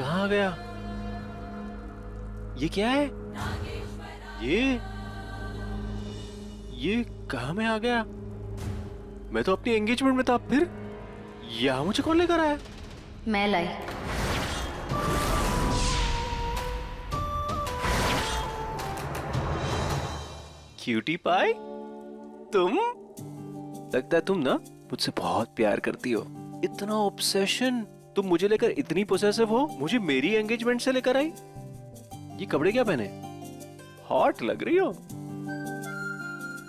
कहाँ गया? ये क्या है? ये कहाँ में आ गया? मैं तो अपनी एंगेजमेंट में था, फिर यहाँ मुझे कौन लेकर आया? मैं लाई। क्यूटी पाई, तुम? लगता है तुम ना मुझसे बहुत प्यार करती हो। इतना ऑब्सेशन, तुम मुझे लेकर इतनी पोसेसिव हो, मुझे मेरी एंगेजमेंट से लेकर आई। ये कपड़े क्या पहने? हॉट लग रही हो।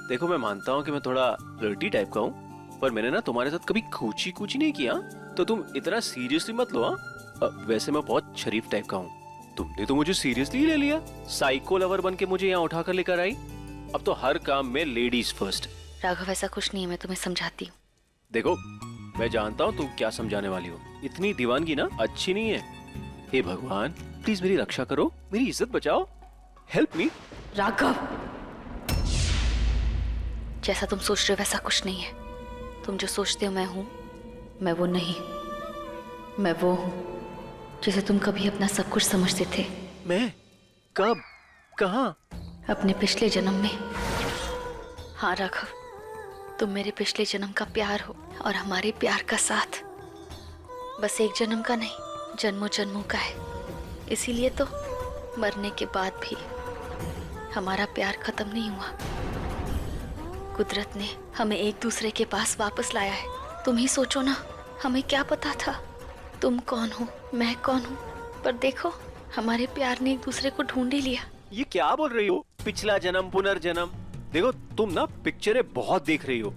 देखो मैं मानता हूँ कि मैं थोड़ा फ्लर्टी टाइप का हूँ, पर मैंने ना तुम्हारे साथ कभी कूची कूची नहीं किया, तो तुम इतना सीरियसली मत लो। वैसे मैं बहुत शरीफ टाइप का हूँ, तुमने तो मुझे सीरियसली ले लिया। साइको लवर बन के मुझे यहाँ उठाकर लेकर आई। अब तो हर काम में लेडीज फर्स्ट। राघव ऐसा कुछ नहीं है, मैं तुम्हें समझाती हूँ। देखो मैं जानता हूँ तुम क्या समझाने वाली हो। इतनी दीवानगी ना अच्छी नहीं है। हे भगवान, प्लीज मेरी रक्षा करो, मेरी इज्जत बचाओ, हेल्प मी। राघव, जैसा तुम सोच रहे हो वैसा कुछ नहीं है। तुम जो सोचते हो मैं हूं, मैं वो नहीं। मैं वो हूं जिसे तुम कभी अपना सब कुछ समझते थे। मैं? कब? कहाँ? अपने पिछले जन्म में। हाँ राघव, तुम मेरे पिछले जन्म का प्यार हो और हमारे प्यार का साथ बस एक जन्म का नहीं, जन्मों जन्मों का है। इसीलिए तो मरने के बाद भी हमारा प्यार खत्म नहीं हुआ। कुदरत ने हमें एक दूसरे के पास वापस लाया है। तुम ही सोचो ना, हमें क्या पता था तुम कौन हो, मैं कौन हूँ, पर देखो हमारे प्यार ने एक दूसरे को ढूंढ ही लिया। ये क्या बोल रही हो? पिछला जन्म, पुनर्जन्म? देखो तुम ना पिक्चरें बहुत देख रही हो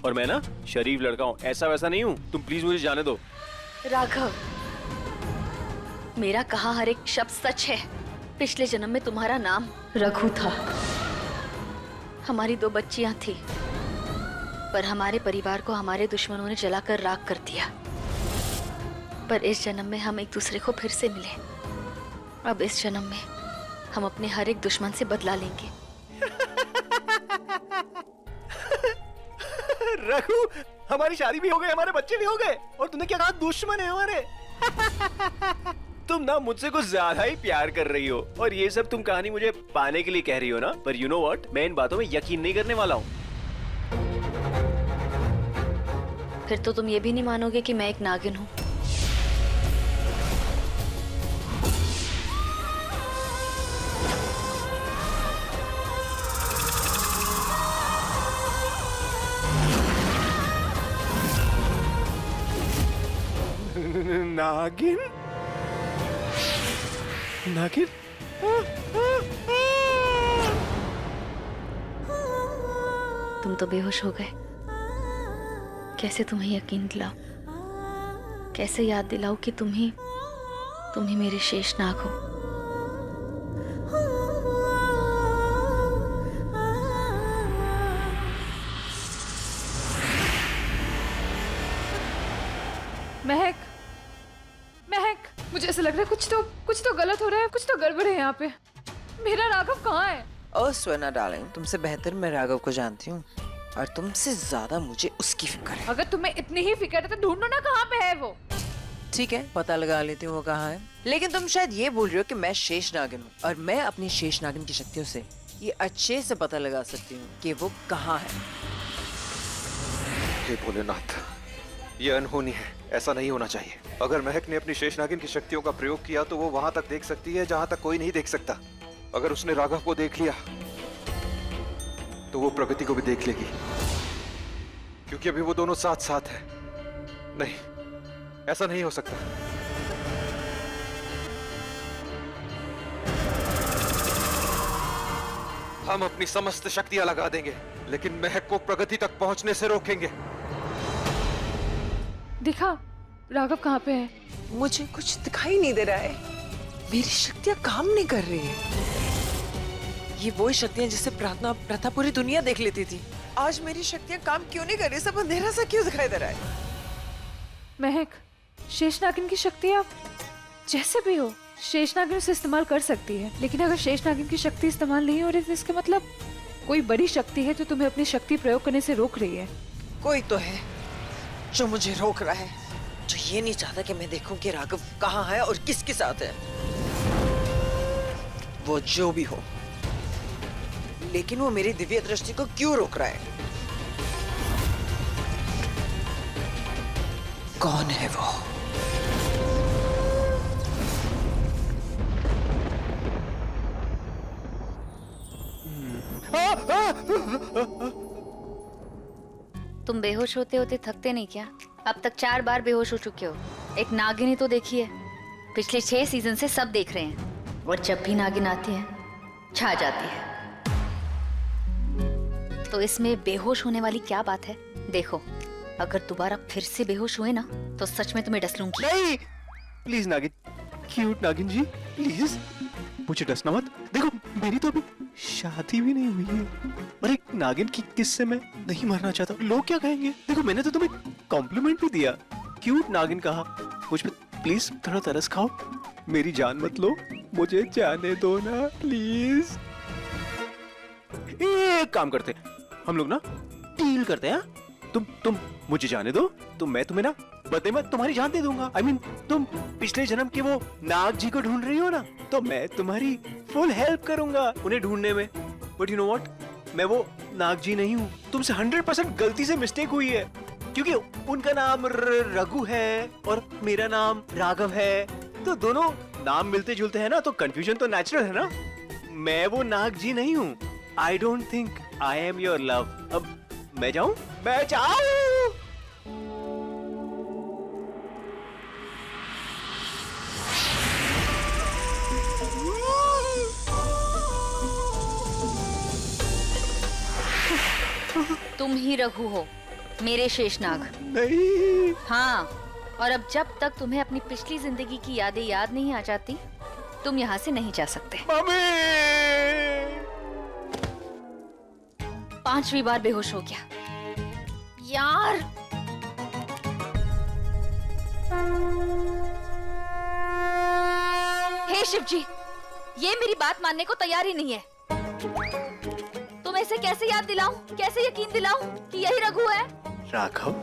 और मैं ना शरीफ लड़का हूँ, ऐसा वैसा नहीं हूँ। तुम प्लीज मुझे जाने दो। राघव, मेरा कहा हर एक शब्द सच है। पिछले जन्म में तुम्हारा नाम रघु था। हमारी 2 बच्चियां थी, पर हमारे परिवार को हमारे दुश्मनों ने जलाकर राख कर दिया। पर इस जन्म में हम एक दूसरे को फिर से मिले। अब इस जन्म में हम अपने हर एक दुश्मन से बदला लेंगे। रघु, हमारी शादी भी हो गई, हमारे बच्चे भी हो गए, और तुमने क्या कहा दुश्मन है हमारे? तुम ना मुझसे कुछ ज्यादा ही प्यार कर रही हो, और ये सब तुम कहानी मुझे पाने के लिए कह रही हो ना। पर यू नो व्हाट, मैं इन बातों में यकीन नहीं करने वाला हूँ। फिर तो तुम ये भी नहीं मानोगे कि मैं एक नागिन हूँ। नागिन? नागिन? तुम तो बेहोश हो गए। कैसे तुम्हें यकीन दिलाऊं, कैसे याद दिलाऊं कि तुम ही मेरे शेषनाग हो। महक, महक, मुझे ऐसा लग रहा है कुछ तो गलत हो रहा है, कुछ तो गड़बड़ है यहाँ पे। मेरा राघव कहाँ है? ओ स्वर्णा डार्लिंग, तुमसे बेहतर मैं राघव को जानती हूँ और तुमसे ज्यादा मुझे उसकी फिक्र है। अगर तुम्हें इतनी ही फिक्र है तो ढूंढो ना कहाँ पे है वो। ठीक है, पता लगा लेती हूँ वो कहाँ है। लेकिन तुम शायद ये बोल रही हो कि मैं शेष नागिन हूँ और मैं अपनी शेष नागिन की शक्तियों से ये अच्छे से पता लगा सकती हूँ कि वो कहाँ है। हे भोलेनाथ, ये अनहोनी है, ऐसा नहीं होना चाहिए। अगर महक ने अपनी शेष नागिन की शक्तियों का प्रयोग किया तो वो वहां तक देख सकती है जहां तक कोई नहीं देख सकता। अगर उसने राघव को देख लिया तो वो प्रगति को भी देख लेगी, क्योंकि अभी वो दोनों साथ साथ हैं। नहीं, ऐसा नहीं हो सकता। हम अपनी समस्त शक्तियां लगा देंगे, लेकिन महक को प्रगति तक पहुंचने से रोकेंगे। दिखा, राघव कहाँ पे है? मुझे कुछ दिखाई नहीं दे रहा है। मेरी शक्तियां काम नहीं कर रही है। ये वही शक्तियां जिसे प्रार्थना प्रथा पूरी दुनिया देख लेती थी। आज मेरी शक्तियां काम क्यों नहीं कर रही? सब अंधेरा सा क्यों दिखाई दे रहा है? महक, शेषनागिन की शक्तियां जैसे भी हो शेषनागिन उसे इस्तेमाल कर सकती है, लेकिन अगर शेषनागिन की शक्ति इस्तेमाल नहीं हो रही तो इसका मतलब कोई बड़ी शक्ति है जो तुम्हें अपनी शक्ति प्रयोग करने से रोक रही है। कोई तो है जो मुझे रोक रहा है, जो ये नहीं चाहता कि मैं देखूं कि राघव कहाँ है और किसके साथ है। वो जो भी हो, लेकिन वो मेरी दिव्य दृष्टि को क्यों रोक रहा है? कौन है वो? तुम बेहोश होते होते थकते नहीं क्या? अब तक 4 बार बेहोश हो चुके हो। एक नागिनी तो देखी है, पिछले 6 सीजन से सब देख रहे हैं। और जब भी नागिन आती है छा जाती है। तो इसमें बेहोश होने वाली क्या बात है? देखो, अगर दोबारा फिर से बेहोश हुए ना तो सच में तुम्हें डस लूंगी। नहीं, प्लीज नागिन, क्यूट नागिन जी, प्लीज मुझे डसना मत। देखो, मेरी तो अभी शादी भी नहीं हुई है और एक नागिन की किस्से में नहीं मरना चाहता। लोग क्या कहेंगे? देखो, मैंने तो तुम्हें कॉम्प्लीमेंट भी दिया, क्यूट नागिन कहा। मुझ पे प्लीज थोड़ा तरस खाओ, मेरी जान मत लो, मुझे जाने दो ना प्लीज। एक काम करते, हम लोग ना डील करते हैं। तुम मुझे जाने दो तो मैं तुम्हें ना बदले में तुम्हारी जान दे दूंगा। I mean, तुम पिछले जन्म के वो नाग जी को ढूंढ रही हो ना, तो मैं तुम्हारी फुल हेल्प करूंगा उन्हें ढूंढने में। बट यू नो व्हाट, मैं वो नाग जी नहीं हूँ। तुमसे 100% गलती से मिस्टेक हुई है, क्योंकि उनका नाम रघु है और मेरा नाम राघव है, तो दोनों नाम मिलते जुलते हैं ना, तो कंफ्यूजन तो नेचुरल है ना। मैं वो नाग जी नहीं हूँ। I don't think I am your love. अब मैं जाऊं? मैं जाऊं? तुम ही रघु हो, मेरे शेषनाग। नहीं। हाँ, और अब जब तक तुम्हें अपनी पिछली जिंदगी की यादें याद नहीं आ जाती, तुम यहाँ से नहीं जा सकते। मम्मी! 5वीं बार बेहोश हो गया यार। हे शिव जी, ये मेरी बात मानने को तैयार ही नहीं है। तुम ऐसे कैसे याद दिलाऊं, कैसे यकीन दिलाऊं कि यही रघु है? राघव,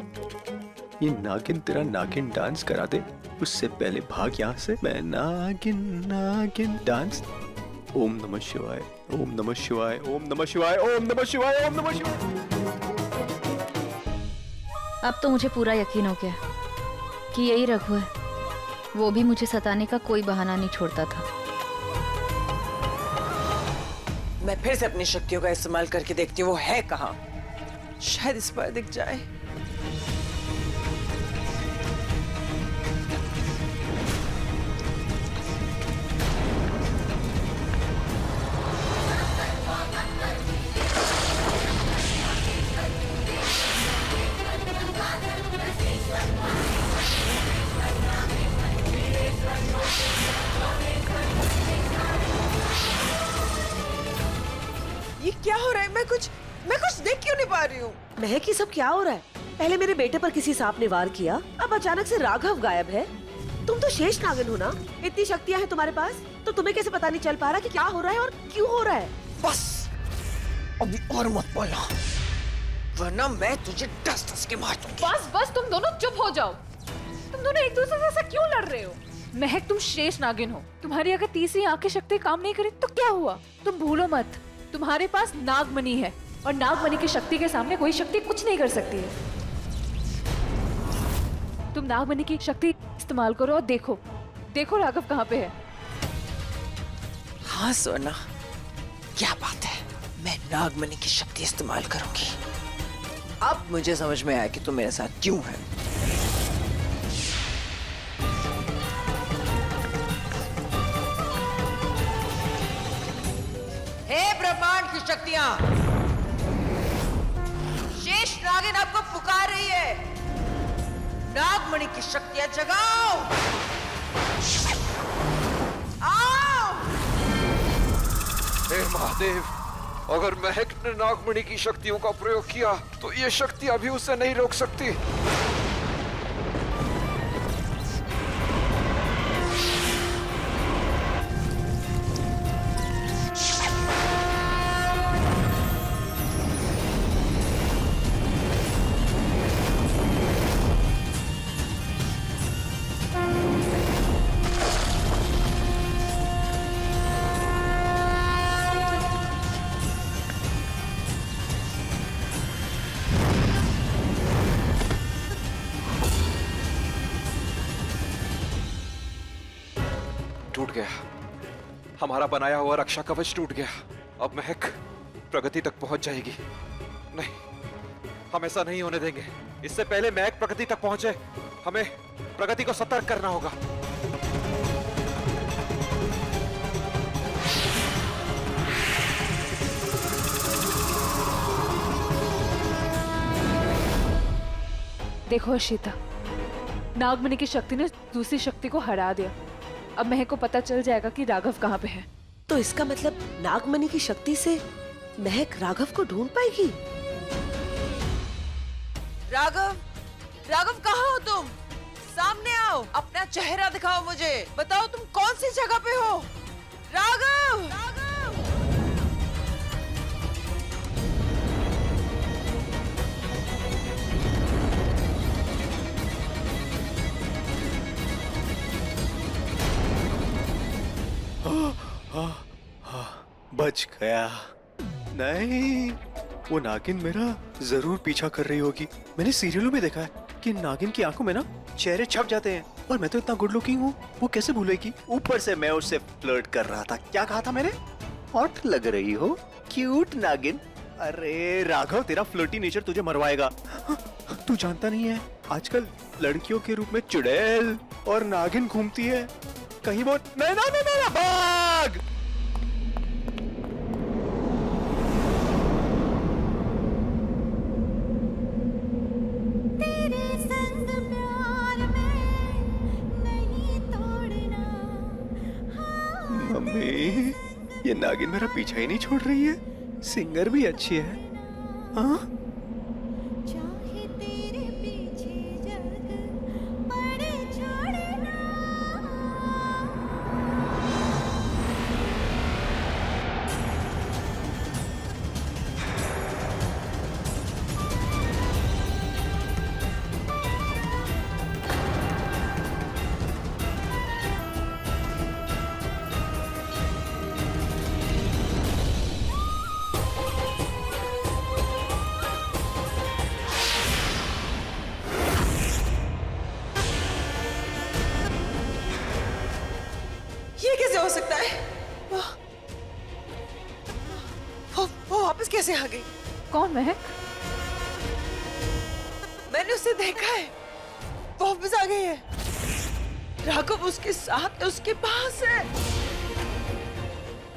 ये नागिन तेरा नागिन डांस करा दे, उससे पहले भाग यहाँ से। मैं नागिन नागिन डांस। ओम नमः शिवाय, ओम नमः शिवाय, ओम नमः शिवाय, ओम नमः शिवाय, ओम नमः शिवाय। अब तो मुझे पूरा यकीन हो गया कि यही रघु है। वो भी मुझे सताने का कोई बहाना नहीं छोड़ता था। मैं फिर से अपनी शक्तियों का इस्तेमाल करके देखती हूँ वो है कहाँ। शायद इस बार दिख जाए। ये क्या हो रहा है? मैं कुछ देख क्यों नहीं पा रही हूँ? महक, ये सब क्या हो रहा है? पहले मेरे बेटे पर किसी सांप ने वार किया, अब अचानक से राघव गायब है। तुम तो शेष नागिन हो ना, इतनी शक्तियाँ हैं तुम्हारे पास, तो तुम्हें कैसे पता नहीं चल पा रहा कि क्या हो रहा है और क्यों हो रहा है? बस अभी और मत बोलना, वरना मैं तुझे डस के मार दूंगी। बस बस, तुम दोनों चुप हो जाओ। तुम दोनों एक दूसरे से ऐसा क्यों लड़ रहे हो? महक, तुम शेष नागिन हो। तुम्हारी अगर तीसरी आंख की शक्ति काम नहीं करी तो क्या हुआ? तुम भूलो मत, तुम्हारे पास नागमणि है और नागमणि की शक्ति के सामने कोई शक्ति कुछ नहीं कर सकती है। तुम नागमणि की शक्ति इस्तेमाल करो और देखो राघव कहाँ पे है। हाँ सोना, क्या बात है, मैं नागमणि की शक्ति इस्तेमाल करूंगी। अब मुझे समझ में आया कि तुम मेरे साथ क्यों है। हे ब्रह्मांड की शक्तियां, शेष नागिन आपको पुकार रही है। नागमणि की शक्तियां जगाओ, आओ। हे महादेव, अगर महक ने नागमणि की शक्तियों का प्रयोग किया तो ये शक्ति अभी उसे नहीं रोक सकती। टूट गया, हमारा बनाया हुआ रक्षा कवच टूट गया। अब महक प्रगति तक पहुंच जाएगी। नहीं, हम ऐसा नहीं होने देंगे। इससे पहले महक प्रगति तक पहुंचे, हमें प्रगति को सतर्क करना होगा। देखो हर्षिता, नागमणि की शक्ति ने दूसरी शक्ति को हरा दिया। अब महक को पता चल जाएगा कि राघव कहाँ पे है। तो इसका मतलब नागमणि की शक्ति से महक राघव को ढूंढ पाएगी। राघव, राघव कहाँ हो तुम? सामने आओ, अपना चेहरा दिखाओ मुझे, बताओ तुम कौन सी जगह पे हो? राघव, राघव! बच गया। नहीं, वो नागिन मेरा जरूर पीछा कर रही होगी। मैंने सीरियलों में देखा है कि नागिन की आंखों में ना चेहरे छप जाते हैं, और मैं तो इतना गुड लुकिंग हूँ, वो कैसे भूलेगी? ऊपर से मैं उससे फ्लर्ट कर रहा था। क्या कहा था मैंने? हॉट लग रही हो, क्यूट नागिन। अरे राघव, तेरा फ्लर्टी नेचर तुझे मरवाएगा। तू जानता नहीं है, आजकल लड़कियों के रूप में चुड़ैल और नागिन घूमती है। कहीं वो नहीं ना, नहीं, नहीं, भाग! मम्मी, ये नागिन मेरा पीछा ही नहीं छोड़ रही है। सिंगर भी अच्छी है। हाँ? ये कैसे हो सकता है? वो वापस कैसे आ गई? कौन महक? मैंने उसे देखा है, वो वापस आ गई है। राघव उसके साथ, उसके पास है।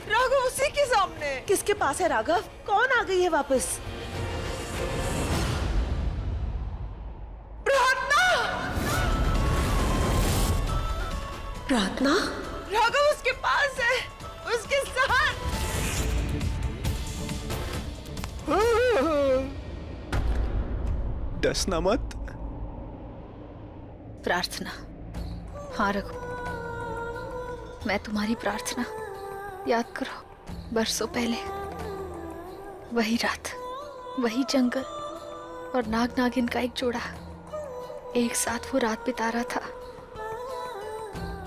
राघव उसी के सामने। किसके पास है राघव? कौन आ गई है वापस? प्रार्थना! प्रार्थना? राघव उसके पास है, उसके साथ। डसना मत। प्रार्थना। हाँ रघु, मैं तुम्हारी प्रार्थना याद करो। बरसों पहले वही रात, वही जंगल और नाग नागिन का एक जोड़ा एक साथ वो रात बिता रहा था।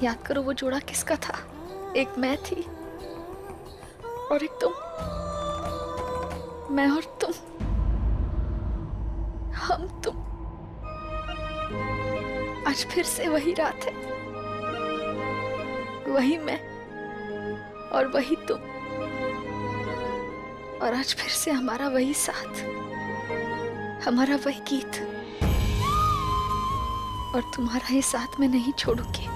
याद करो वो जोड़ा किसका था? एक मैं थी और एक तुम। मैं और तुम, हम तुम। आज फिर से वही रात है, वही मैं और वही तुम, और आज फिर से हमारा वही साथ, हमारा वही गीत, और तुम्हारा ये साथ मैं नहीं छोड़ूंगी।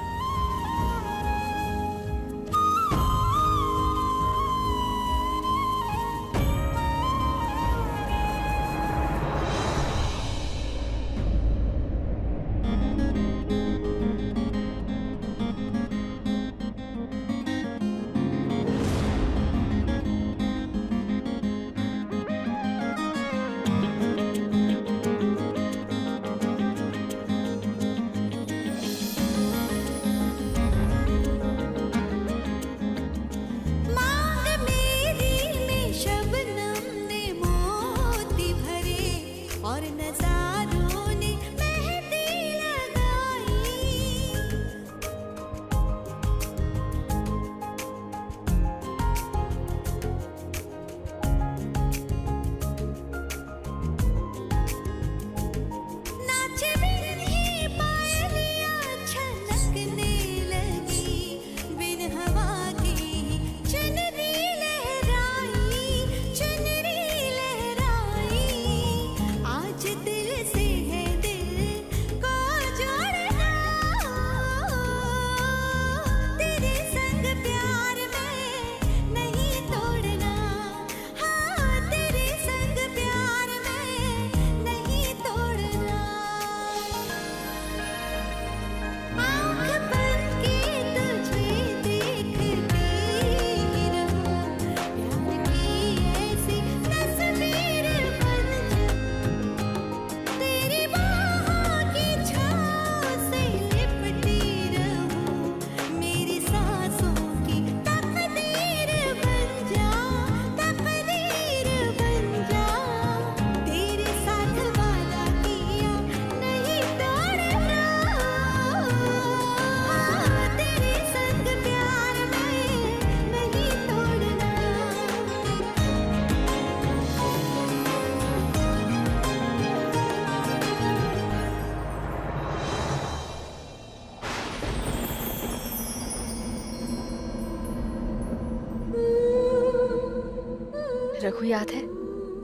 रघु, याद है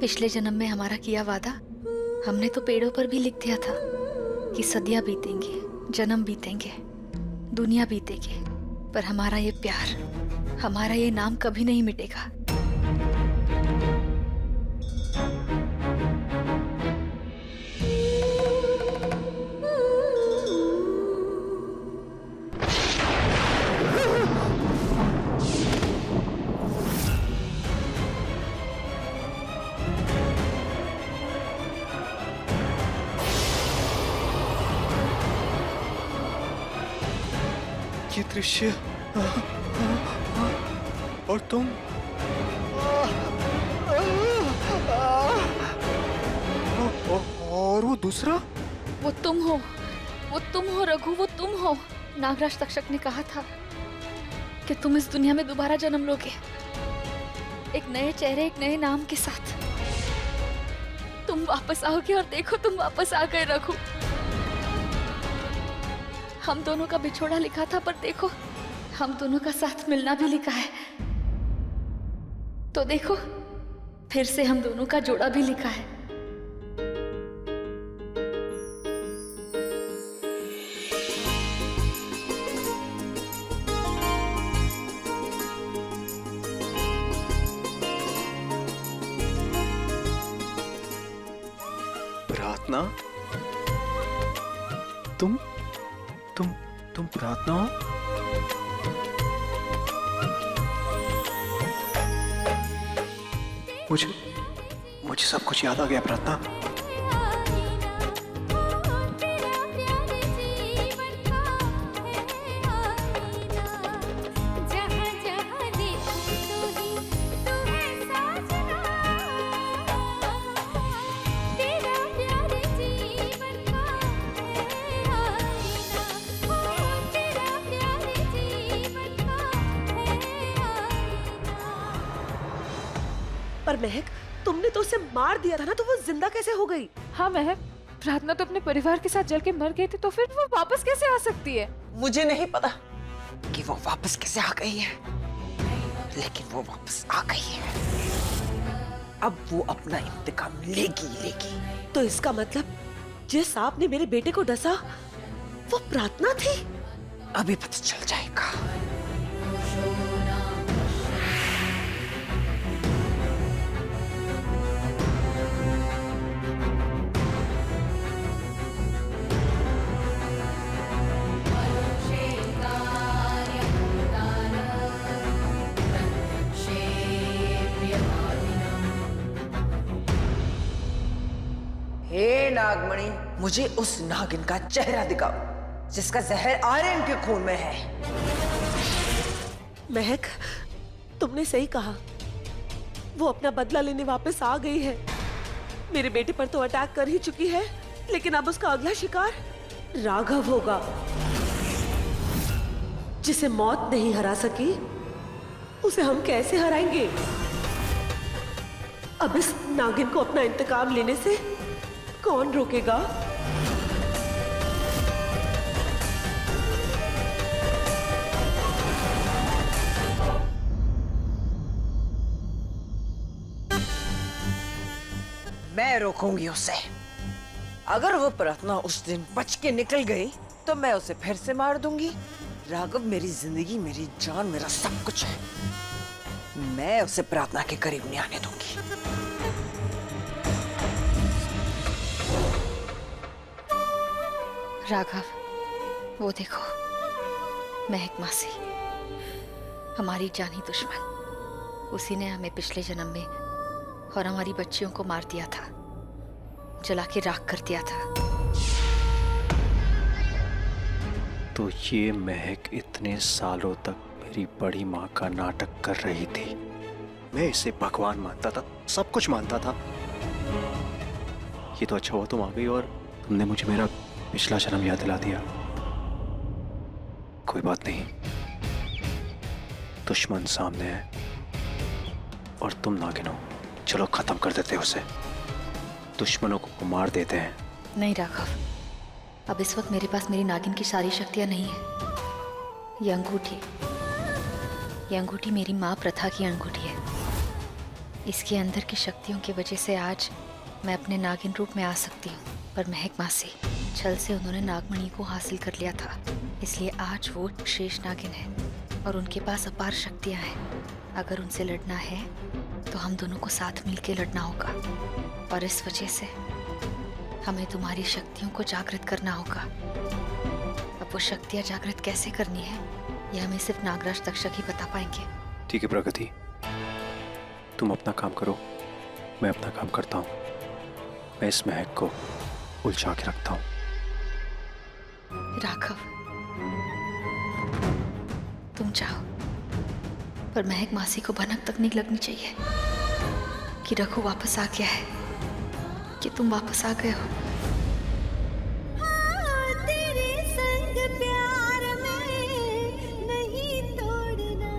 पिछले जन्म में हमारा किया वादा? हमने तो पेड़ों पर भी लिख दिया था कि सदियां बीतेंगी, जन्म बीतेंगे, दुनिया बीतेगी, पर हमारा ये प्यार, हमारा ये नाम कभी नहीं मिटेगा। ये दृश्य और तुम और वो दूसरा, वो तुम हो, वो तुम हो रघु, वो तुम हो। नागराज तक्षक ने कहा था कि तुम इस दुनिया में दोबारा जन्म लोगे, एक नए चेहरे, एक नए नाम के साथ। तुम वापस आओगे और देखो तुम वापस आ गए रघु। हम दोनों का बिछोड़ा लिखा था, पर देखो हम दोनों का साथ मिलना भी लिखा है। तो देखो फिर से हम दोनों का जोड़ा भी लिखा है। प्रार्थना, तुम प्रार्थना हो? मुझे सब कुछ याद आ गया प्रार्थना। पर महक, तुमने तो उसे मार दिया था ना, तो वो जिंदा कैसे हो गई? हाँ महक, प्रार्थना तो अपने परिवार के साथ जल के मर गई थी, तो फिर वो वापस कैसे आ सकती है? मुझे नहीं पता कि वो वापस कैसे आ गई है, लेकिन वो वापस आ गई है। अब वो अपना इंतकाम लेगी। तो इसका मतलब जिस सांप ने मेरे बेटे को डसा वो प्रार्थना थी? अभी पता चल जाएगा। हे नागमणि, मुझे उस नागिन का चेहरा दिखाओ जिसका जहर आर्यन के खून में है। महक, तुमने सही कहा, वो अपना बदला लेने वापस आ गई है। मेरे बेटे पर तो अटैक कर ही चुकी है, लेकिन अब उसका अगला शिकार राघव होगा। जिसे मौत नहीं हरा सकी, उसे हम कैसे हराएंगे? अब इस नागिन को अपना इंतकाम लेने से कौन रोकेगा? मैं रोकूंगी उसे। अगर वो प्रार्थना उस दिन बच के निकल गई तो मैं उसे फिर से मार दूंगी। राघव मेरी जिंदगी, मेरी जान, मेरा सब कुछ है। मैं उसे प्रार्थना के करीब नहीं आने दूंगी। राघव, वो देखो महक मासी, हमारी जानी दुश्मन। उसी ने हमें पिछले जन्म में और हमारी बच्चियों को मार दिया था, जला के राख कर दिया था। तो ये महक इतने सालों तक मेरी बड़ी माँ का नाटक कर रही थी। मैं इसे भगवान मानता था, सब कुछ मानता था। ये तो अच्छा हुआ तुम आ गई और तुमने मुझे मेरा पिछला जन्म याद दिला दिया। कोई बात नहीं, दुश्मन सामने है और तुम नागिन हो। चलो खत्म कर देते हैं उसे, दुश्मनों को मार देते हैं। नहीं राघव, अब इस वक्त मेरे पास मेरी नागिन की सारी शक्तियां नहीं है। ये अंगूठी मेरी माँ प्रथा की अंगूठी है। इसके अंदर की शक्तियों की वजह से आज मैं अपने नागिन रूप में आ सकती हूँ, पर महक मासी छल से उन्होंने नागमणि को हासिल कर लिया था, इसलिए आज वो शेष नागिन है और उनके पास अपार शक्तियाँ हैं। अगर उनसे लड़ना है तो हम दोनों को साथ मिलकर लड़ना होगा, और इस वजह से हमें तुम्हारी शक्तियों को जागृत करना होगा। अब वो शक्तियाँ जागृत कैसे करनी है ये हमें सिर्फ नागराज तक्षक ही बता पाएंगे। ठीक है प्रगति, तुम अपना काम करो, मैं अपना काम करता हूँ। मैं इस महक को उलझा के रखता हूँ। राघव, तुम जाओ, पर महक मासी को भनक तक नहीं लगनी चाहिए कि रघु वापस आ गया है, कि तुम वापस आ गए हो। तेरे संग प्यार में नहीं तोड़ना।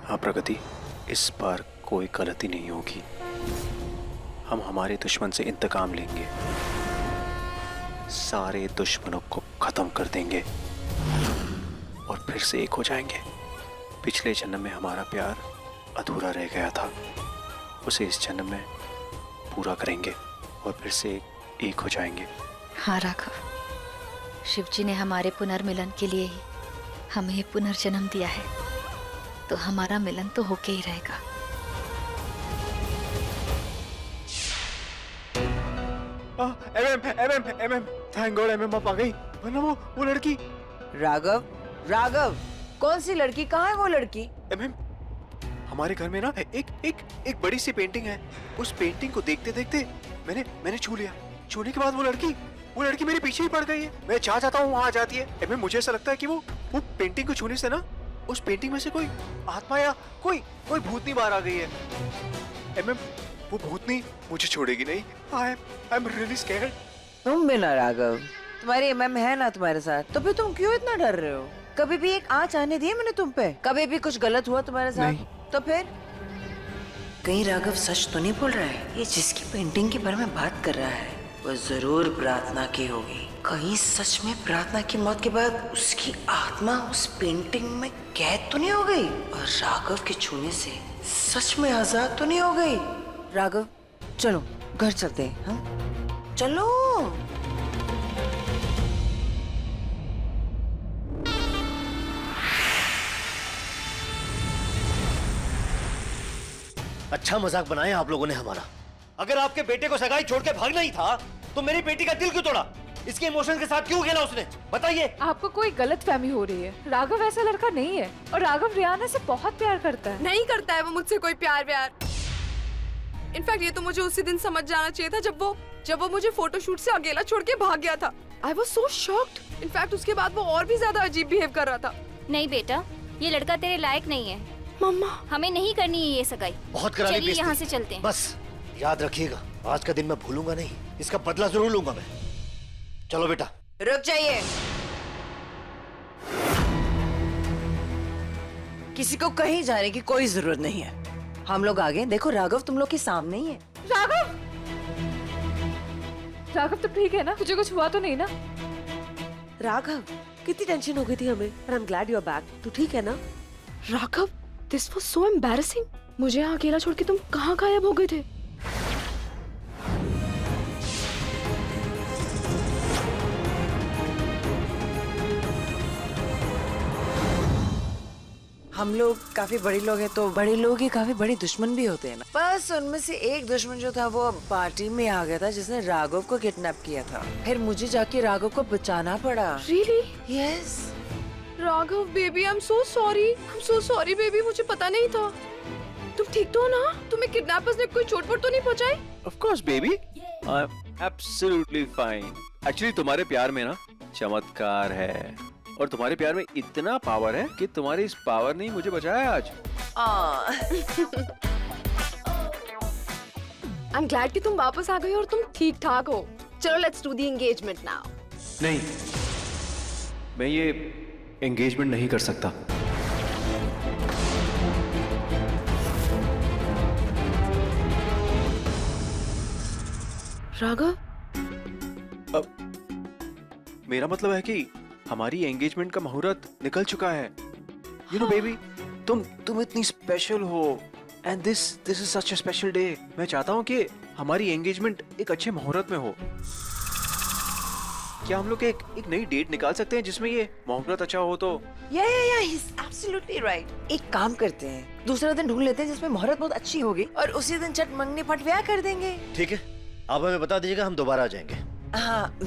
हाँ प्रगति, इस बार कोई गलती नहीं होगी। हम हमारे दुश्मन से इंतकाम लेंगे, सारे दुश्मनों को खत्म कर देंगे और फिर से एक हो जाएंगे। पिछले जन्म में हमारा प्यार अधूरा रह गया था, उसे इस जन्म में पूरा करेंगे और फिर से एक हो जाएंगे। हाँ राघव, शिवजी ने हमारे पुनर्मिलन के लिए ही हमें पुनर्जन्म दिया है, तो हमारा मिलन तो होके ही रहेगा। थैंक गॉड एमएम आप आ गई, वरना वो लड़की। राघव, राघव, कौन सी लड़की? कहाँ है वो लड़की? एमएम, हमारे घर में ना एक बड़ी सी पेंटिंग है। उस पेंटिंग को देखते देखते मैंने छू लिया। छूने के बाद वो लड़की मेरे पीछे ही पड़ गई है। मैं जहाँ जाता हूँ वहाँ आ जाती है। एमएम, मुझे ऐसा लगता है कि वो पेंटिंग को छूने से ना उस पेंटिंग में से कोई आत्मा या कोई भूतनी बाहर आ गई है। एमएम, वो भूतनी मुझे छोड़ेगी नहीं। I am really scared. तुम भी ना राघव, तुम्हारी एमएम है ना तुम्हारे साथ, तो फिर तुम क्यों इतना डर रहे हो? कभी भी एक आंच आने दी है मैंने तुम पे? कभी भी कुछ गलत हुआ तुम्हारे साथ? नहीं। तो फिर कहीं राघव सच तो नहीं बोल रहा है? ये जिसकी पेंटिंग के बारे में बात कर रहा है वो जरूर प्रार्थना की होगी। कहीं सच में प्रार्थना की मौत के बाद उसकी आत्मा उस पेंटिंग में कैद तो नहीं हो गई और राघव के छूने से सच में आजाद तो नहीं हो गई? राघव, चलो घर चलते हैं। हाँ चलो। अच्छा मजाक बनाया आप लोगों ने हमारा। अगर आपके बेटे को सगाई छोड़ के भागना ही था तो मेरी बेटी का दिल क्यों तोड़ा? इसके इमोशन के साथ क्यों खेला उसने? बताइए। आपको कोई गलतफहमी हो रही है। राघव ऐसा लड़का नहीं है, और राघव रियाना से बहुत प्यार करता है। नहीं करता है वो मुझसे कोई प्यार व्यार। इनफैक्ट ये तो मुझे उसी दिन समझ जाना चाहिए था जब वो मुझे फोटोशूट से अकेला छोड़ के भाग गया था। I was so shocked. In fact उसके बाद वो और भी ज्यादा अजीब बिहेव कर रहा था। नहीं बेटा, ये लड़का तेरे लायक नहीं है। मम्मा, हमें नहीं करनी है ये सगाई। बहुत करारी चलिए यहाँ से चलते हैं। बस याद रखिएगा, आज का दिन मैं भूलूंगा नहीं, इसका बदला जरूर लूंगा मैं। चलो बेटा। रुक जाइए। किसी को कहीं जाने की कोई जरूरत नहीं है। हम लोग आगे। देखो राघव तुम लोग के सामने ही है। राघव, राघव तो ठीक है ना? तुझे कुछ हुआ तो नहीं ना? राघव, कितनी टेंशन हो गई थी हमें, पर I am glad you are back. तू ठीक है ना? Raghav, this was so embarrassing. मुझे यहाँ अकेला छोड़ के तुम कहाँ गायब हो गए थे? हम लोग काफी बड़े लोग हैं, तो बड़े लोग ही काफी बड़े दुश्मन भी होते हैं ना। बस उनमें से एक दुश्मन जो था वो पार्टी में आ गया था, जिसने राघव को किडनैप किया था। फिर मुझे जाके राघव को बचाना पड़ा। Really? Yes. Raghav baby, I am so sorry baby, मुझे पता नहीं था। तुम ठीक तो हो ना? तुम्हें किडनैपर्स ने कोई चोट तो नहीं पहुंचाई? Of course baby, I am absolutely fine. Actually तुम्हारे प्यार में ना चमत्कार है, और तुम्हारे प्यार में इतना पावर है कि तुम्हारी इस पावर ने मुझे बचाया आज। आई एम ग्लैड कि तुम वापस आ गए और तुम ठीक ठाक हो। चलो let's do the engagement now. नहीं, मैं ये एंगेजमेंट नहीं कर सकता। राघव, मेरा मतलब है कि हमारी एंगेजमेंट का मुहूर्त निकल चुका है। यू नो बेबी, तुम इतनी स्पेशल हो and this is such a special day. मैं चाहता हूँ कि हमारी एंगेजमेंट एक अच्छे मुहूर्त में हो। क्या हम लोग एक नई डेट निकाल सकते हैं जिसमें ये मुहूर्त अच्छा हो? तो या he's absolutely right। एक काम करते हैं, दूसरा दिन ढूंढ लेते हैं जिसमें मुहूर्त बहुत अच्छी होगी और उसी दिन चट मंगनी फट ब्याह कर देंगे। ठीक है, आप हमें बता दीजिएगा, हम दोबारा आ जाएंगे। हाँ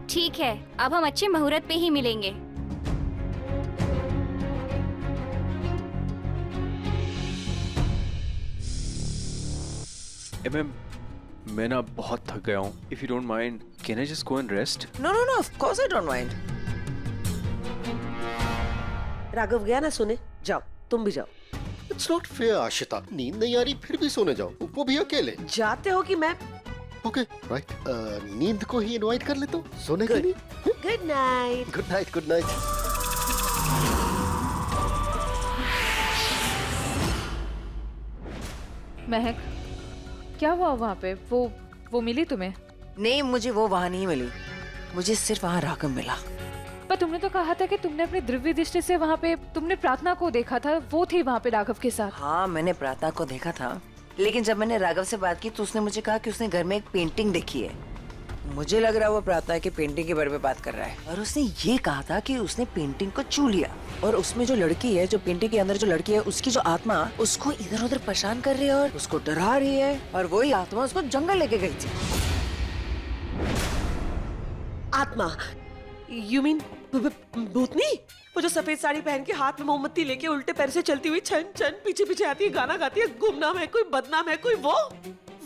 ठीक है, अब हम अच्छे मुहूर्त पे ही मिलेंगे। मैं ना बहुत थक गया हूँ। If you don't mind, can I just go and rest? no, of course I don't mind। Raghav गया ना सोने, जाओ तुम भी जाओ। इट्स नॉट फेयर आशिता, नींद नहीं आ रही फिर भी सोने जाओ, वो भी अकेले। जाते हो कि मैं? ओके राइट, नींद को ही इनवाइट कर लेता हूँ सोने के लिए। Good night. Good night, good night. महक, क्या हुआ वहाँ पे? वो मिली तुम्हें? नहीं, मुझे वो वहाँ नहीं मिली, मुझे सिर्फ वहाँ राघव मिला। पर तुमने तो कहा था कि तुमने अपने दिव्य दृष्टि से वहाँ पे तुमने प्रार्थना को देखा था, वो थी वहाँ पे राघव के साथ। हाँ, मैंने प्रार्थना को देखा था, लेकिन जब मैंने राघव से बात की तो उसने मुझे कहा कि उसने घर में एक पेंटिंग देखी है। मुझे लग रहा है वो प्रार्थना की पेंटिंग के बारे में बात कर रहा है, और उसने ये कहा था कि उसने पेंटिंग को छू लिया और उसमें जो लड़की है, जो पेंटिंग के अंदर जो लड़की है, उसकी जो आत्मा उसको इधर उधर परेशान कर रही है और उसको डरा रही है, और वही आत्मा उसको जंगल लेके गई थी। आत्मा? यू मीन भूतनी? वो जो सफेद साड़ी पहन के हाथ में मोमबत्ती लेके उल्टे पैर से चलती हुई छन छन पीछे पीछे आती है, गाना गाती है, गुमनाम है कोई, बदनाम है कोई, वो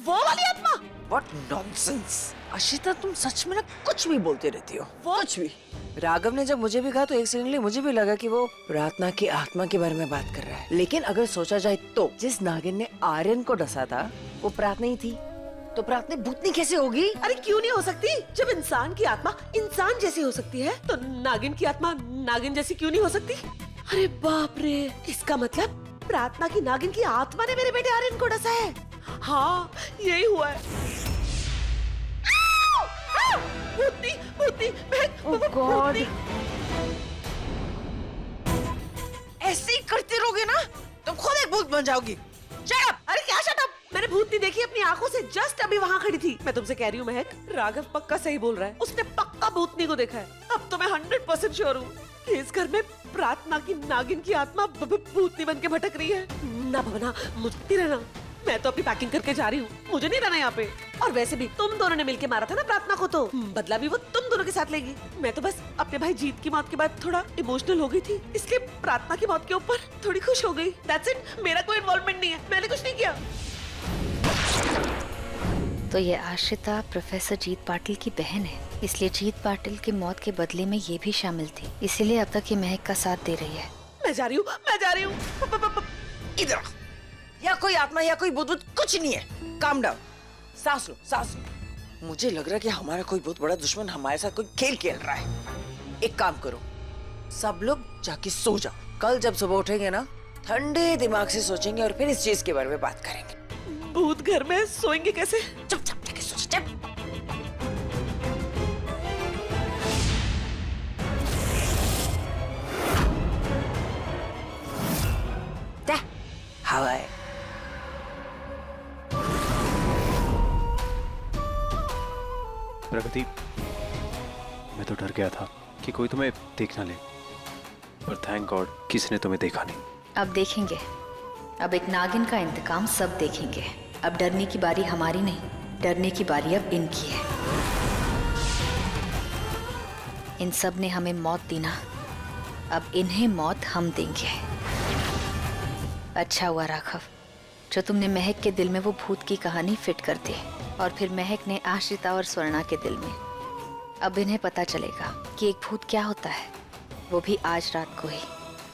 वाली आत्मा? What nonsense! अशिता, तुम सच में ना कुछ भी बोलती रहती हो, कुछ भी। राघव ने जब मुझे भी कहा तो एक सेकंड लिए मुझे भी लगा कि वो प्रार्थना की आत्मा के बारे में बात कर रहा है, लेकिन अगर सोचा जाए तो जिस नागिन ने आर्यन को डसा था वो प्रार्थना ही थी, तो प्रार्थना भूतनी कैसे होगी? अरे क्यों नहीं हो सकती? जब इंसान की आत्मा इंसान जैसी हो सकती है तो नागिन की आत्मा नागिन जैसी क्यों नहीं हो सकती? अरे बाप रे, इसका मतलब प्रार्थना की नागिन की आत्मा ने मेरे बेटे आर्यन को डसा है। हाँ, यही हुआ है। भूतनी, भूतनी, भूतनी। ऐसे ही करते रहोगे ना तुम खुद एक भूत बन जाओगी। Shut up! अरे क्या शट अप? मैंने भूतनी देखी अपनी आंखों से, जस्ट अभी वहाँ खड़ी थी। मैं तुमसे कह रही हूँ महक, राघव पक्का सही बोल रहा है, उसने पक्का भूतनी को देखा है। अब तो मैं 100% श्योर हूँ कि इस घर में प्रार्थना की नागिन की आत्मा भूतनी बन के भटक रही है। ना भवना, मुझे नहीं रहना, मैं तो अपनी पैकिंग करके जा रही हूँ, मुझे नहीं रहना यहाँ पे। और वैसे भी तुम दोनों ने मिलके मारा था ना प्रार्थना को, तो बदला भी वो तुम दोनों के साथ लेगी। मैं तो बस अपने भाई जीत की मौत के बाद थोड़ा इमोशनल हो गई थी, इसलिए प्रार्थना की मौत के ऊपर थोड़ी खुश हो गई। That's it, मेरा कोई इन्वॉल्वमेंट नहीं है, मैंने कुछ नहीं किया। तो ये आश्रिता प्रोफेसर जीत पाटिल की बहन है, इसलिए जीत पाटिल की मौत के बदले में ये भी शामिल थी, इसीलिए अब तक ये महक का साथ दे रही है। मैं जा रही हूँ, मैं जा रही हूँ। इधर या कोई आत्मा या कोई भूत कुछ नहीं है, काम डाउन, सांस लो, सांस लो। मुझे लग रहा है कि हमारा कोई बहुत बड़ा दुश्मन हमारे साथ कोई खेल खेल रहा है। एक काम करो, सब लोग जाके सो जाओ, कल जब सुबह उठेंगे ना ठंडे दिमाग से सोचेंगे और फिर इस चीज के बारे में बात करेंगे। भूत घर में सोएंगे कैसे? चुपचाप जाके सोच, चुप। हवा है। प्रगति, मैं तो डर गया था कि कोई तुम्हें देख ना ले, पर थैंक गॉड किसी ने तुम्हें देखा नहीं। अब देखेंगे, अब एक नागिन का इंतकाम सब देखेंगे। अब डरने की बारी हमारी नहीं, डरने की बारी अब इनकी है। इन सब ने हमें मौत दी ना, अब इन्हें मौत हम देंगे। अच्छा हुआ राघव, जो तुमने महक के दिल में वो भूत की कहानी फिट कर दी, और फिर महक ने आश्रिता और स्वर्णा के दिल में। अब इन्हें पता चलेगा कि एक भूत क्या होता है, वो भी आज रात को ही।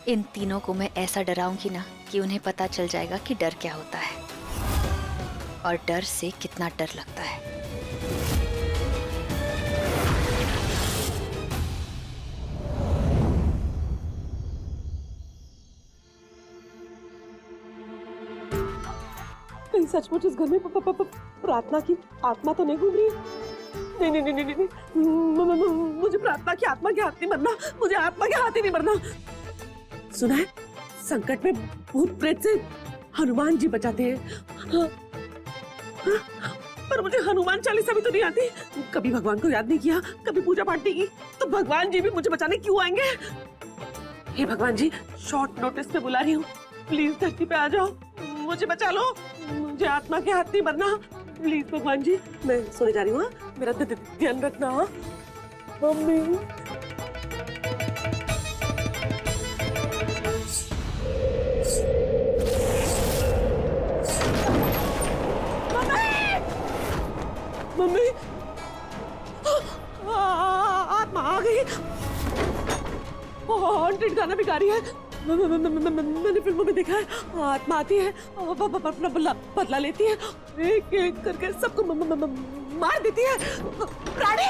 इन तीनों को मैं ऐसा डराऊंगी ना कि उन्हें पता चल जाएगा कि डर क्या होता है और डर से कितना डर लगता है। कहीं सचमुच इस घर में प्रार्थना की आत्मा तो नहीं घूम रही? नहीं नहीं नहीं नहीं नहीं, मुझे प्रार्थना की आत्मा के हाथ नहीं मरना, मुझे आत्मा के हाथ ही नहीं मरना। सुना है, संकट में भूत प्रेत से हनुमान जी बचाते हैं। हाँ, हाँ, पर मुझे हनुमान चालीसा भी तो नहीं आती। कभी भगवान को याद नहीं किया, कभी पूजा पाठ नहीं की, तो भगवान जी भी मुझे बचाने क्यों आएंगे? हे भगवान जी, शॉर्ट नोटिस पे बुला रही हूँ, प्लीज धरती पे आ जाओ, मुझे बचा लो, मुझे आत्मा के हाथ नहीं बनना, प्लीज भगवान जी। मैं सोने जा रही हूँ, मेरा ध्यान रखना। मम्मी मम्मी, आत्मा आ गई। हॉन्टेड गाना भी गा रही है। मैंने फिल्मों में देखा है, आत्मा आती है, बदला लेती है, एक एक करके सबको मार देती है। रानी,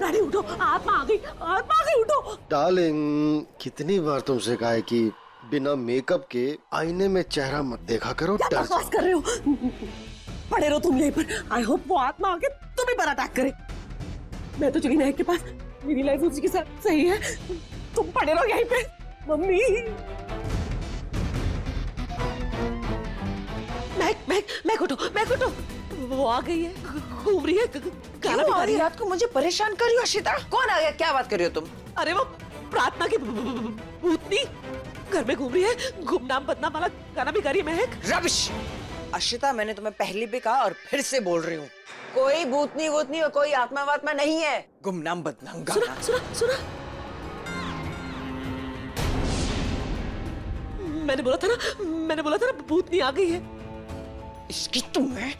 रानी उठो, आत्मा आ गई, आत्मा आ गई, उठो। डार्लिंग, कितनी बार तुमसे कहा है कि बिना मेकअप के आईने में चेहरा मत देखा करो, क्या डर बकवास कर रहे हो? पड़े रहो तुम यहीं पर। आई होप वो आत्मा आके तुम्हें पर अटैक करे। मैं तो चली महक के पास, मेरी लाइफ उसी के साथ सही है, तुम पड़े रहो यहीं पे। मम्मी, महक उठो, महक उठो, वो आ गई है, घूम रही है, गाना भी गा रही है। रात को मुझे परेशान कर रही हो अशिता? कौन आ गया? क्या बात कर रही हो तुम? अरे वो प्रार्थना की भूतनी घर में घूम रही है, गुमनाम बदनाम वाला गाना भी गा रही है महक। रबिश अशिता, मैंने तुम्हें पहले भी कहा और फिर से बोल रही हूँ, कोई भूतनी वूतनी और कोई आत्मा वात्मा नहीं है, गुमनाम बदनाम गाना। सुना सुना, मैंने बोला था ना भूतनी आ गई है। इसकी तुम्हें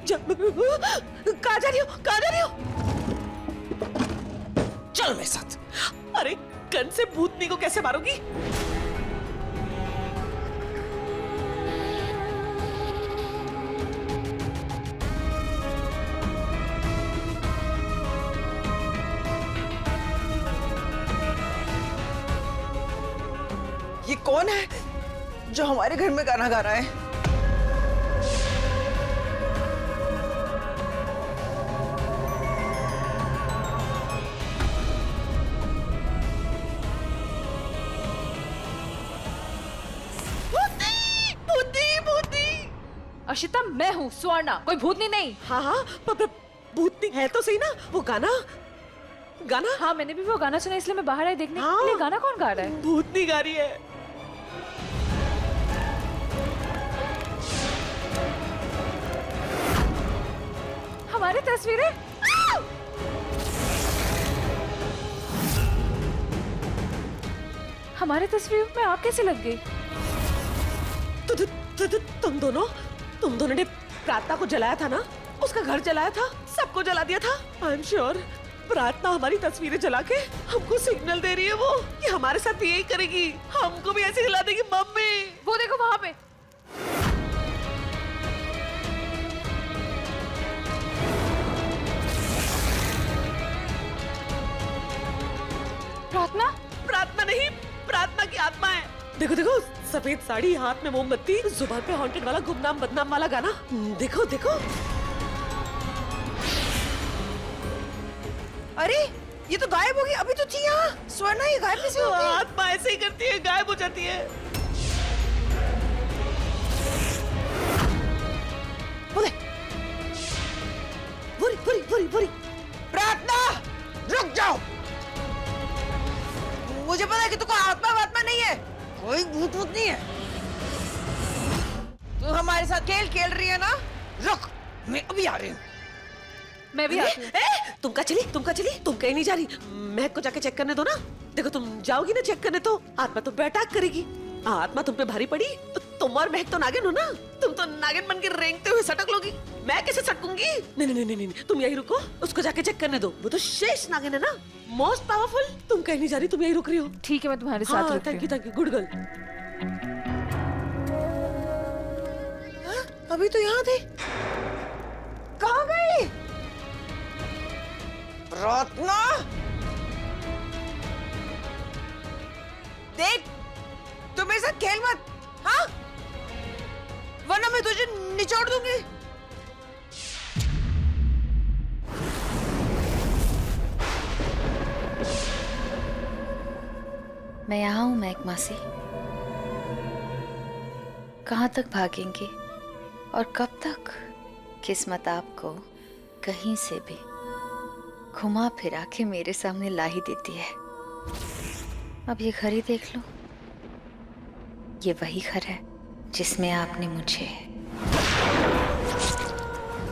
कहाँ जा रही हो, कहाँ जा रही हो? चल मेरे साथ। अरे गन से भूतनी को कैसे मारोगी? ये कौन है जो हमारे घर में गाना गा रहा है? अशिता, मैं हूँ स्वर्णा, कोई भूतनी नहीं। हाँ हाँ, भूतनी है तो सही ना। वो गाना गाना हाँ, मैंने भी वो गाना सुना, इसलिए मैं बाहर आई देखने हाँ, के लिए। गाना कौन गा रहा है? भूतनी गा रही है। हमारी तस्वीरें। हमारी तस्वीर में आप कैसे लग गई? तुम दोनों ने प्रार्थना को जलाया था ना, उसका घर जलाया था, सबको जला दिया था। आई एम श्योर प्रार्थना हमारी तस्वीरें जला के हमको सिग्नल दे रही है वो कि हमारे साथ भी यही करेगी, हमको भी ऐसे जला देगी। मम्मी, वो देखो वहां पे। प्रार्थना? प्रार्थना नहीं, प्रार्थना की आत्मा है। देखो देखो, सफेद साड़ी, हाथ में मोमबत्ती, जुबान पे हॉन्टेड वाला गुमनाम बदनाम वाला गाना। देखो देखो। अरे ये तो गायब हो गई, अभी तो थी यहाँ। स्वर्णा, ये गायब कैसे हो गई? आत्मा ऐसे ही करती है, गायब हो जाती है। प्रार्थना, रुक जाओ। मुझे पता है कि तुमको आत्मा वात्मा नहीं है, कोई भूत वूत नहीं है। तू हमारे साथ खेल खेल रही है ना? रुक, मैं अभी आ रही हूँ। मैं भी आती हूँ। तुम कहाँ चली? तुम कहीं नहीं जा रही। महक को जाके चेक करने दो ना। देखो तुम जाओगी ना चेक करने तो आत्मा तुम पे अटैक करेगी। आत्मा तुम पे भारी पड़ी तो तुम और महक तो नागिन हो ना, तुम तो नागिन बन के रेंगते हुए सटक लोगी। मैं कैसे सटकूंगी? नहीं, तुम यही रुको, उसको जाके चेक करने दो। वो तो शेष नागिन है ना, मोस्ट पावरफुल। तुम कहीं नहीं जा रही, तुम यही रुक रही हो। ठीक है, मैं तुम्हारे साथ रुकती हूँ। Thank you, good girl. अभी तो यहाँ थे, कहाँ गई? प्रार्थना, देख, तू मेरे साथ खेल मत, हाँ? वरना मैं तुझे निचोड़ दूंगी। मैं यहाँ हूँ महक मासी। कहाँ तक भागेंगे और कब तक? किस्मत आपको कहीं से भी घुमा फिरा के मेरे सामने ला ही देती है। अब ये घर ही देख लो, ये वही घर है जिसमें आपने मुझे,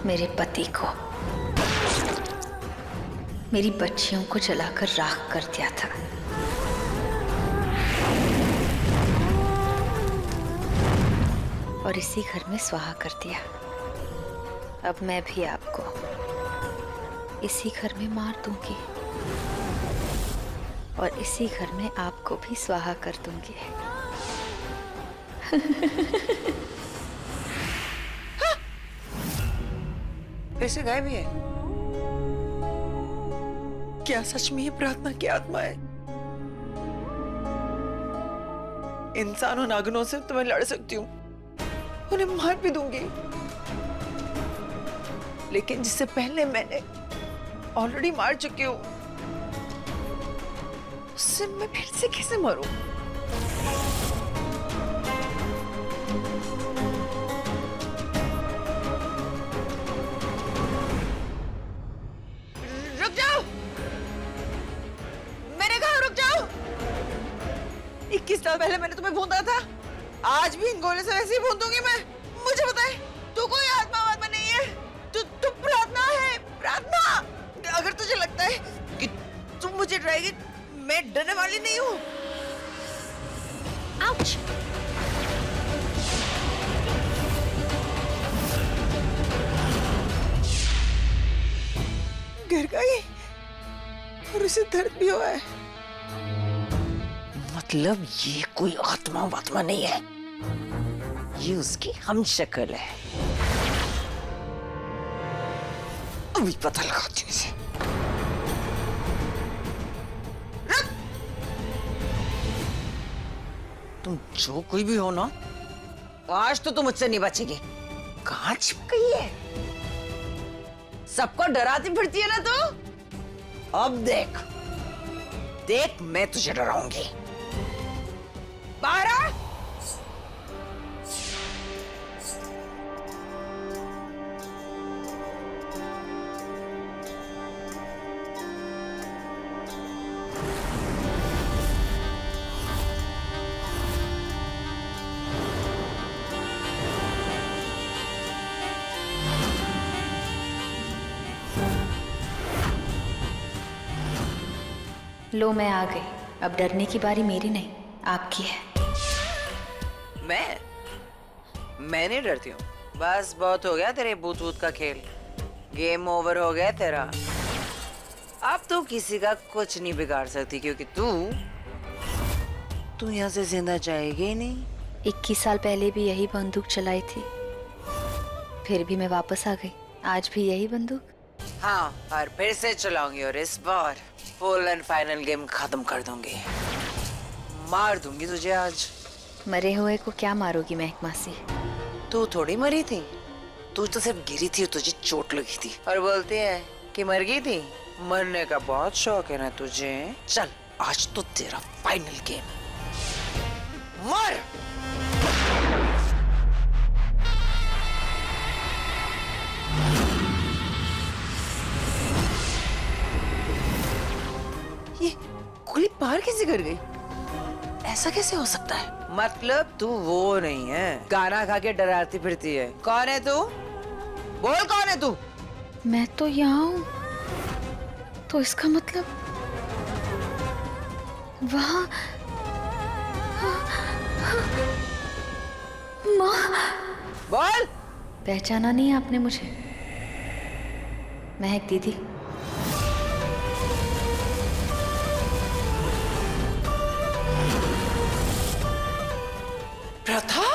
मेरे पति को, मेरी बच्चियों को जलाकर राख कर दिया था। और इसी घर में स्वाहा कर दिया। अब मैं भी आपको इसी घर में मार दूंगी और इसी घर में आपको भी स्वाहा कर दूंगी। फिर से गायब ही है। क्या सच में ये प्रार्थना की आत्मा है? इंसान और नागनों से तो मैं लड़ सकती हूँ, उन्हें मार भी दूंगी, लेकिन जिससे पहले मैंने ऑलरेडी मार चुकी हूँ, उससे मैं फिर से कैसे मरूं? रुक जाओ, मैंने कहा रुक जाओ। 21 साल पहले मैंने तुम्हें भूंदा था, आज भी इन गोले से वैसे ही भून दूंगी मैं। मुझे बताए, तू कोई आत्मा नहीं है, तू प्रार्थना है, प्रार्थना। अगर तुझे लगता है कि तुम मुझे डराएगी, मैं डरने वाली नहीं हूँ। आउच! गिर गई और उसे दर्द भी हुआ है। मतलब ये कोई आत्मा वात्मा नहीं है, ये उसकी हम शक्ल है। अभी पता लगाती हूँ इसे। रुक! तुम जो कोई भी हो ना, आज तो तुम मुझसे नहीं बचेगी। कहाँ छिप गई है? सबको डराती फिरती है ना तू? अब देख, देख मैं तुझे डराऊंगी। बाहर आ! लो मैं आ गई। अब डरने की बारी मेरी नहीं, आपकी है। मैं नहीं डरती हूँ। बस बहुत हो गया तेरे भूत भूत का खेल, गेम ओवर हो गया तेरा। अब तो किसी का कुछ नहीं बिगाड़ सकती, क्योंकि तू यहाँ से जिंदा जाएगी ही नहीं। 21 साल पहले भी यही बंदूक चलाई थी, फिर भी मैं वापस आ गई। आज भी यही बंदूक। हाँ, और फिर से चलाऊंगी, और इस बार फुल एंड फाइनल गेम खत्म कर दूंगी। मार दूंगी तुझे आज। मरे हुए को क्या मारोगी महक मासी? तू थोड़ी मरी थी, तू तो सिर्फ गिरी थी और तुझे चोट लगी थी, और बोलती है कि मर गई थी। मरने का बहुत शौक है ना तुझे? चल, आज तो तेरा फाइनल गेम। मर! ये गोली बाहर कैसे कर गई? ऐसा कैसे हो सकता है? मतलब तू वो नहीं है, गाना खा के डराती फिरती है। कौन है तू? बोल कौन है तू? मैं तो यहाँ हूँ, तो इसका मतलब वहाँ माँ। बोल। पहचाना नहीं आपने मुझे? महक दीदी। प्रथा?